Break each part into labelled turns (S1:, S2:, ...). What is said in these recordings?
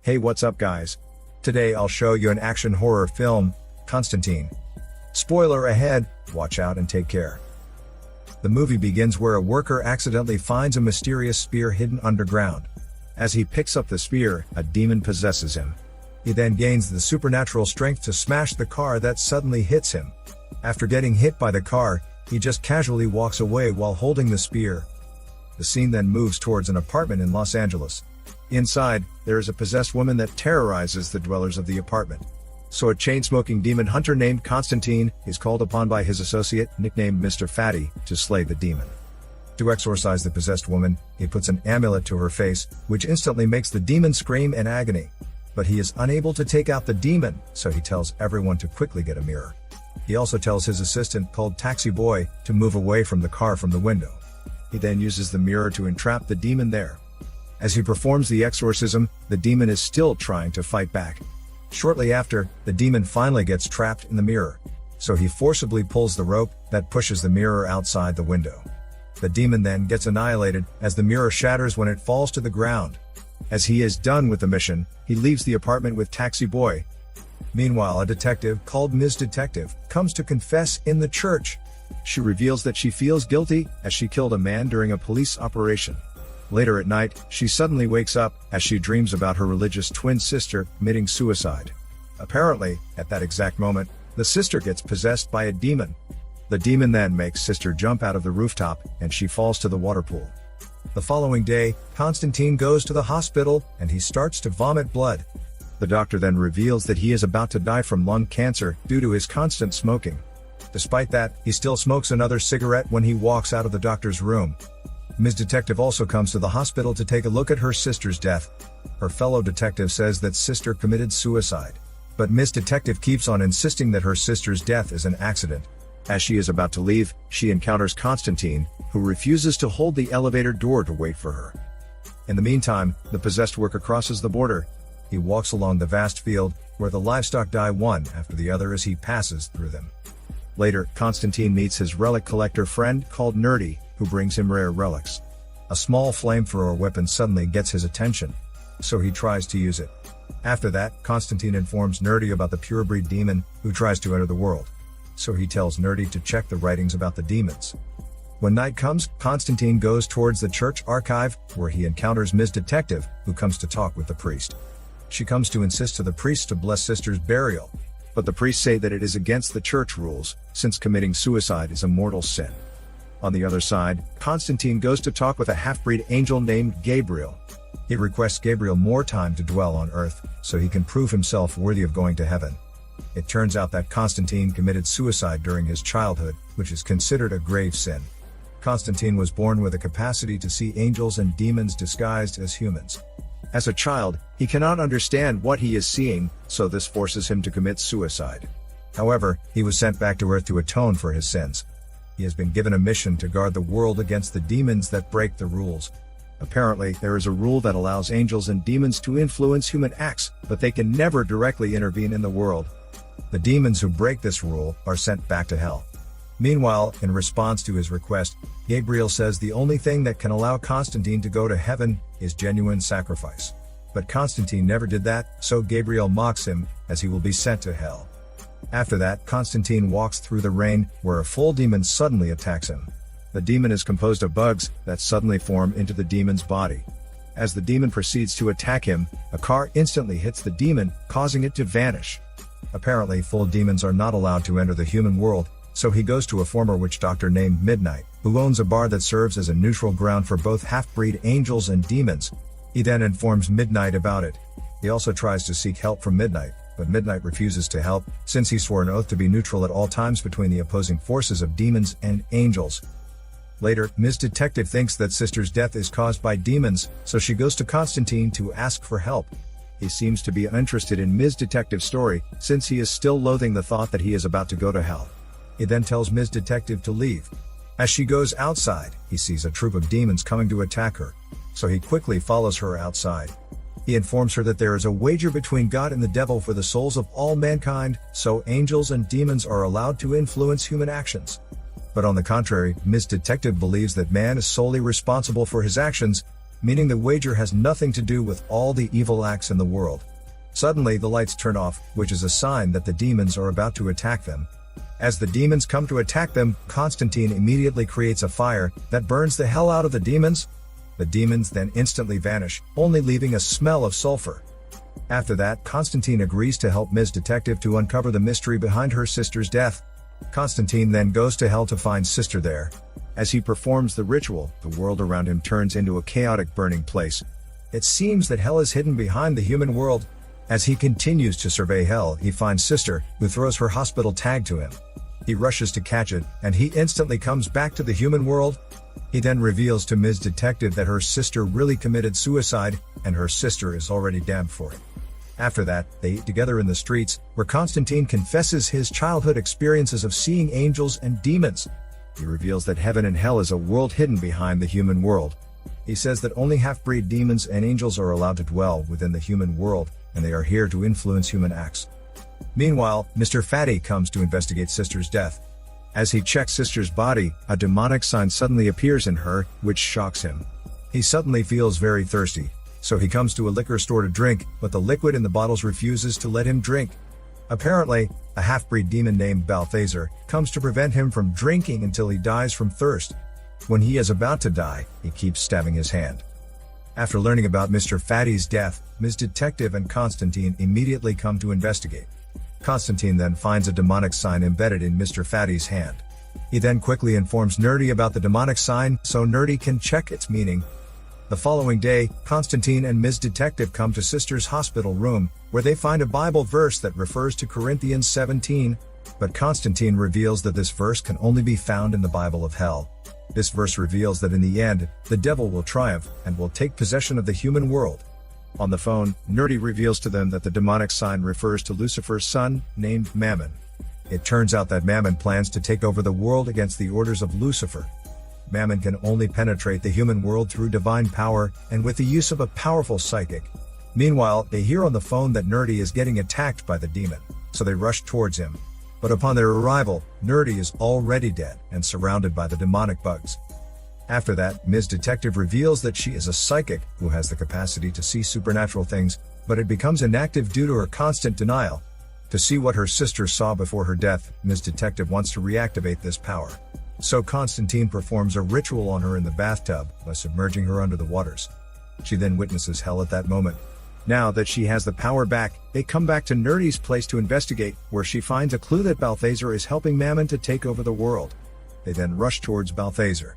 S1: Hey, what's up guys? Today I'll show you an action horror film, Constantine. Spoiler ahead, watch out and take care. The movie begins where a worker accidentally finds a mysterious spear hidden underground. As he picks up the spear, a demon possesses him. He then gains the supernatural strength to smash the car that suddenly hits him. After getting hit by the car, he just casually walks away while holding the spear. The scene then moves towards an apartment in Los Angeles. Inside, there is a possessed woman that terrorizes the dwellers of the apartment. So a chain-smoking demon hunter named Constantine is called upon by his associate, nicknamed Mr. Fatty, to slay the demon. To exorcise the possessed woman, he puts an amulet to her face, which instantly makes the demon scream in agony. But he is unable to take out the demon, so he tells everyone to quickly get a mirror. He also tells his assistant, called Taxi Boy, to move away from the car from the window. He then uses the mirror to entrap the demon there. As he performs the exorcism, the demon is still trying to fight back. Shortly after, the demon finally gets trapped in the mirror. So he forcibly pulls the rope that pushes the mirror outside the window. The demon then gets annihilated as the mirror shatters when it falls to the ground. As he is done with the mission, he leaves the apartment with Taxi Boy. Meanwhile, a detective called Ms. Detective comes to confess in the church. She reveals that she feels guilty as she killed a man during a police operation. Later at night, she suddenly wakes up as she dreams about her religious twin sister committing suicide. Apparently, at that exact moment, the sister gets possessed by a demon. The demon then makes sister jump out of the rooftop and she falls to the water pool. The following day, Constantine goes to the hospital and he starts to vomit blood. The doctor then reveals that he is about to die from lung cancer due to his constant smoking. Despite that, he still smokes another cigarette when he walks out of the doctor's room. Ms. Detective also comes to the hospital to take a look at her sister's death. Her fellow detective says that sister committed suicide. But Ms. Detective keeps on insisting that her sister's death is an accident. As she is about to leave, she encounters Constantine, who refuses to hold the elevator door to wait for her. In the meantime, the possessed worker crosses the border. He walks along the vast field, where the livestock die one after the other as he passes through them. Later, Constantine meets his relic collector friend called Nerdy, who brings him rare relics. A small flamethrower weapon suddenly gets his attention, so he tries to use it. After that, Constantine informs Nerdy about the purebred demon who tries to enter the world. So he tells Nerdy to check the writings about the demons. When night comes, Constantine goes towards the church archive, where he encounters Ms. Detective, who comes to talk with the priest. She comes to insist to the priest to bless sister's burial, but the priests say that it is against the church rules, since committing suicide is a mortal sin. On the other side, Constantine goes to talk with a half-breed angel named Gabriel. He requests Gabriel more time to dwell on Earth, so he can prove himself worthy of going to heaven. It turns out that Constantine committed suicide during his childhood, which is considered a grave sin. Constantine was born with a capacity to see angels and demons disguised as humans. As a child, he cannot understand what he is seeing, so this forces him to commit suicide. However, he was sent back to Earth to atone for his sins. He has been given a mission to guard the world against the demons that break the rules. Apparently, there is a rule that allows angels and demons to influence human acts, but they can never directly intervene in the world. The demons who break this rule are sent back to hell. Meanwhile, in response to his request, Gabriel says the only thing that can allow Constantine to go to heaven is genuine sacrifice. But Constantine never did that, so Gabriel mocks him, as he will be sent to hell. After that, Constantine walks through the rain, where a full demon suddenly attacks him. The demon is composed of bugs that suddenly form into the demon's body. As the demon proceeds to attack him, a car instantly hits the demon, causing it to vanish. Apparently, full demons are not allowed to enter the human world, so he goes to a former witch doctor named Midnight, who owns a bar that serves as a neutral ground for both half-breed angels and demons. He then informs Midnight about it. He also tries to seek help from Midnight, but Midnight refuses to help, since he swore an oath to be neutral at all times between the opposing forces of demons and angels. Later, Ms. Detective thinks that sister's death is caused by demons, so she goes to Constantine to ask for help. He seems to be uninterested in Ms. Detective's story, since he is still loathing the thought that he is about to go to hell. He then tells Ms. Detective to leave. As she goes outside, he sees a troop of demons coming to attack her, so he quickly follows her outside. He informs her that there is a wager between God and the devil for the souls of all mankind, so angels and demons are allowed to influence human actions. But on the contrary, Ms. Detective believes that man is solely responsible for his actions, meaning the wager has nothing to do with all the evil acts in the world. Suddenly the lights turn off, which is a sign that the demons are about to attack them. As the demons come to attack them, Constantine immediately creates a fire that burns the hell out of the demons. The demons then instantly vanish, only leaving a smell of sulfur. After that, Constantine agrees to help Ms. Detective to uncover the mystery behind her sister's death. Constantine then goes to hell to find sister there. As he performs the ritual, the world around him turns into a chaotic burning place. It seems that hell is hidden behind the human world. As he continues to survey hell, he finds sister, who throws her hospital tag to him. He rushes to catch it, and he instantly comes back to the human world. He then reveals to Ms. Detective that her sister really committed suicide, and her sister is already damned for it. After that, they eat together in the streets, where Constantine confesses his childhood experiences of seeing angels and demons. He reveals that heaven and hell is a world hidden behind the human world. He says that only half-breed demons and angels are allowed to dwell within the human world, and they are here to influence human acts. Meanwhile, Mr. Fatty comes to investigate sister's death. As he checks sister's body, a demonic sign suddenly appears in her, which shocks him. He suddenly feels very thirsty, so he comes to a liquor store to drink, but the liquid in the bottles refuses to let him drink. Apparently, a half-breed demon named Balthazar comes to prevent him from drinking until he dies from thirst. When he is about to die, he keeps stabbing his hand. After learning about Mr. Fatty's death, Ms. Detective and Constantine immediately come to investigate. Constantine then finds a demonic sign embedded in Mr. Fatty's hand. He then quickly informs Nerdy about the demonic sign so Nerdy can check its meaning. The following day, Constantine and Ms. Detective come to sister's hospital room, where they find a Bible verse that refers to Corinthians 17, but Constantine reveals that this verse can only be found in the Bible of hell. This verse reveals that in the end, the devil will triumph and will take possession of the human world. On the phone, Nerdy reveals to them that the demonic sign refers to Lucifer's son, named Mammon. It turns out that Mammon plans to take over the world against the orders of Lucifer. Mammon can only penetrate the human world through divine power and with the use of a powerful psychic. Meanwhile, they hear on the phone that Nerdy is getting attacked by the demon, so they rush towards him. But upon their arrival, Nerdy is already dead and surrounded by the demonic bugs. After that, Ms. Detective reveals that she is a psychic who has the capacity to see supernatural things, but it becomes inactive due to her constant denial. To see what her sister saw before her death, Ms. Detective wants to reactivate this power. So Constantine performs a ritual on her in the bathtub by submerging her under the waters. She then witnesses hell at that moment. Now that she has the power back, they come back to Nerdy's place to investigate, where she finds a clue that Balthazar is helping Mammon to take over the world. They then rush towards Balthazar.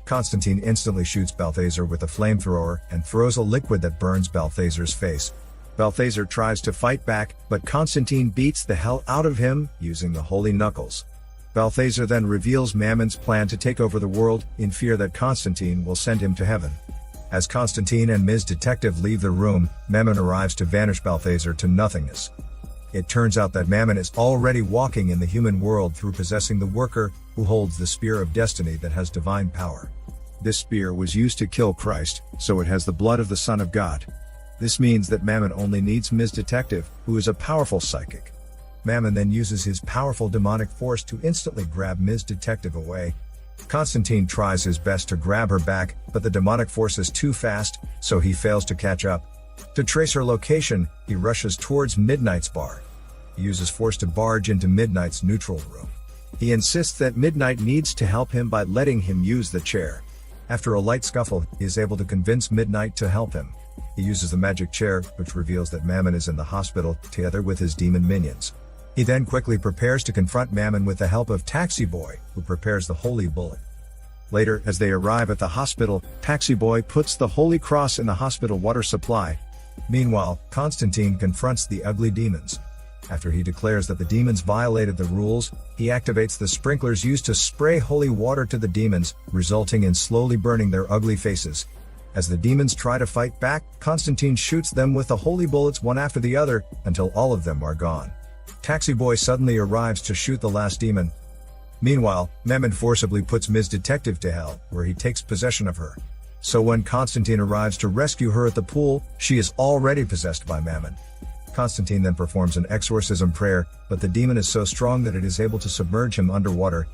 S1: Constantine instantly shoots Balthazar with a flamethrower and throws a liquid that burns Balthazar's face. Balthazar tries to fight back, but Constantine beats the hell out of him using the holy knuckles. Balthazar then reveals Mammon's plan to take over the world, in fear that Constantine will send him to heaven. As Constantine and Ms. Detective leave the room, Mammon arrives to vanish Balthazar to nothingness. It turns out that Mammon is already walking in the human world through possessing the worker, who holds the spear of destiny that has divine power. This spear was used to kill Christ, so it has the blood of the Son of God. This means that Mammon only needs Ms. Detective, who is a powerful psychic. Mammon then uses his powerful demonic force to instantly grab Ms. Detective away. Constantine tries his best to grab her back, but the demonic force is too fast, so he fails to catch up. To trace her location, he rushes towards Midnight's bar. He uses force to barge into Midnight's neutral room. He insists that Midnight needs to help him by letting him use the chair. After a light scuffle, he is able to convince Midnight to help him. He uses the magic chair, which reveals that Mammon is in the hospital, together with his demon minions. He then quickly prepares to confront Mammon with the help of Taxi Boy, who prepares the Holy Bullet. Later, as they arrive at the hospital, Taxi Boy puts the Holy Cross in the hospital water supply. Meanwhile, Constantine confronts the ugly demons. After he declares that the demons violated the rules, he activates the sprinklers used to spray holy water to the demons, resulting in slowly burning their ugly faces. As the demons try to fight back, Constantine shoots them with the holy bullets one after the other, until all of them are gone. Taxi Boy suddenly arrives to shoot the last demon. Meanwhile, Mammon forcibly puts Ms. Detective to hell, where he takes possession of her. So when Constantine arrives to rescue her at the pool, she is already possessed by Mammon. Constantine then performs an exorcism prayer, but the demon is so strong that it is able to submerge him underwater.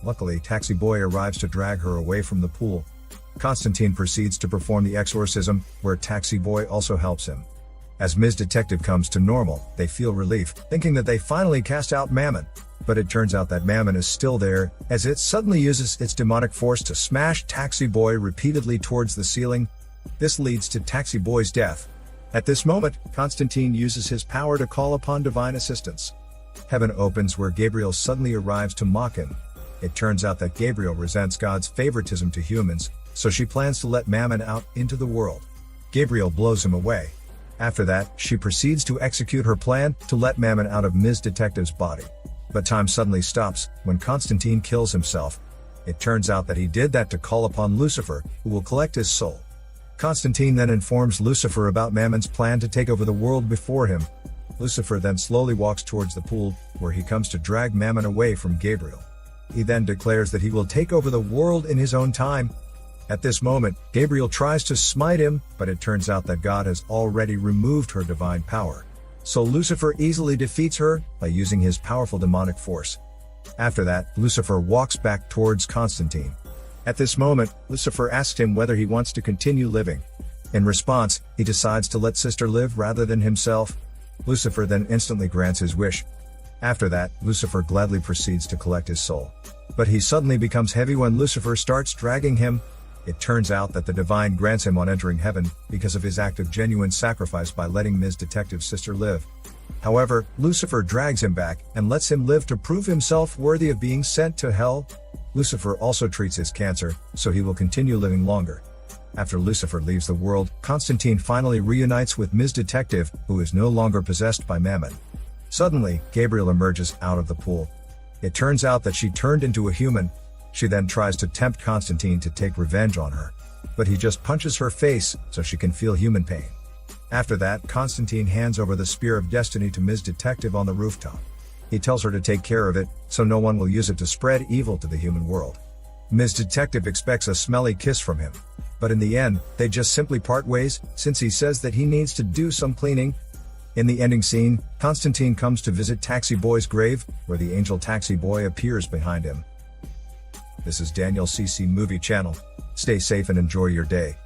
S1: Luckily, Taxi Boy arrives to drag her away from the pool. Constantine proceeds to perform the exorcism, where Taxi Boy also helps him. As Ms. Detective comes to normal, they feel relief, thinking that they finally cast out Mammon. But it turns out that Mammon is still there, as it suddenly uses its demonic force to smash Taxi Boy repeatedly towards the ceiling. This leads to Taxi Boy's death. At this moment, Constantine uses his power to call upon divine assistance. Heaven opens where Gabriel suddenly arrives to mock him. It turns out that Gabriel resents God's favoritism to humans, so she plans to let Mammon out into the world. Gabriel blows him away. After that, she proceeds to execute her plan to let Mammon out of Ms. Detective's body. But time suddenly stops when Constantine kills himself. It turns out that he did that to call upon Lucifer, who will collect his soul. Constantine then informs Lucifer about Mammon's plan to take over the world before him. Lucifer then slowly walks towards the pool, where he comes to drag Mammon away from Gabriel. He then declares that he will take over the world in his own time. At this moment, Gabriel tries to smite him, but it turns out that God has already removed her divine power. So Lucifer easily defeats her by using his powerful demonic force. After that, Lucifer walks back towards Constantine. At this moment, Lucifer asks him whether he wants to continue living. In response, he decides to let Sister live rather than himself. Lucifer then instantly grants his wish. After that, Lucifer gladly proceeds to collect his soul. But he suddenly becomes heavy when Lucifer starts dragging him. It turns out that the divine grants him on entering heaven because of his act of genuine sacrifice by letting Ms. Detective's sister live. However, Lucifer drags him back and lets him live to prove himself worthy of being sent to hell. Lucifer also treats his cancer, so he will continue living longer. After Lucifer leaves the world, Constantine finally reunites with Ms. Detective, who is no longer possessed by Mammon. Suddenly, Gabriel emerges out of the pool. It turns out that she turned into a human. She then tries to tempt Constantine to take revenge on her. But he just punches her face so she can feel human pain. After that, Constantine hands over the Spear of Destiny to Ms. Detective on the rooftop. He tells her to take care of it, so no one will use it to spread evil to the human world. Ms. Detective expects a smelly kiss from him. But in the end, they just simply part ways, since he says that he needs to do some cleaning. In the ending scene, Constantine comes to visit Taxi Boy's grave, where the angel Taxi Boy appears behind him. This is Daniel CC Movie Channel. Stay safe and enjoy your day.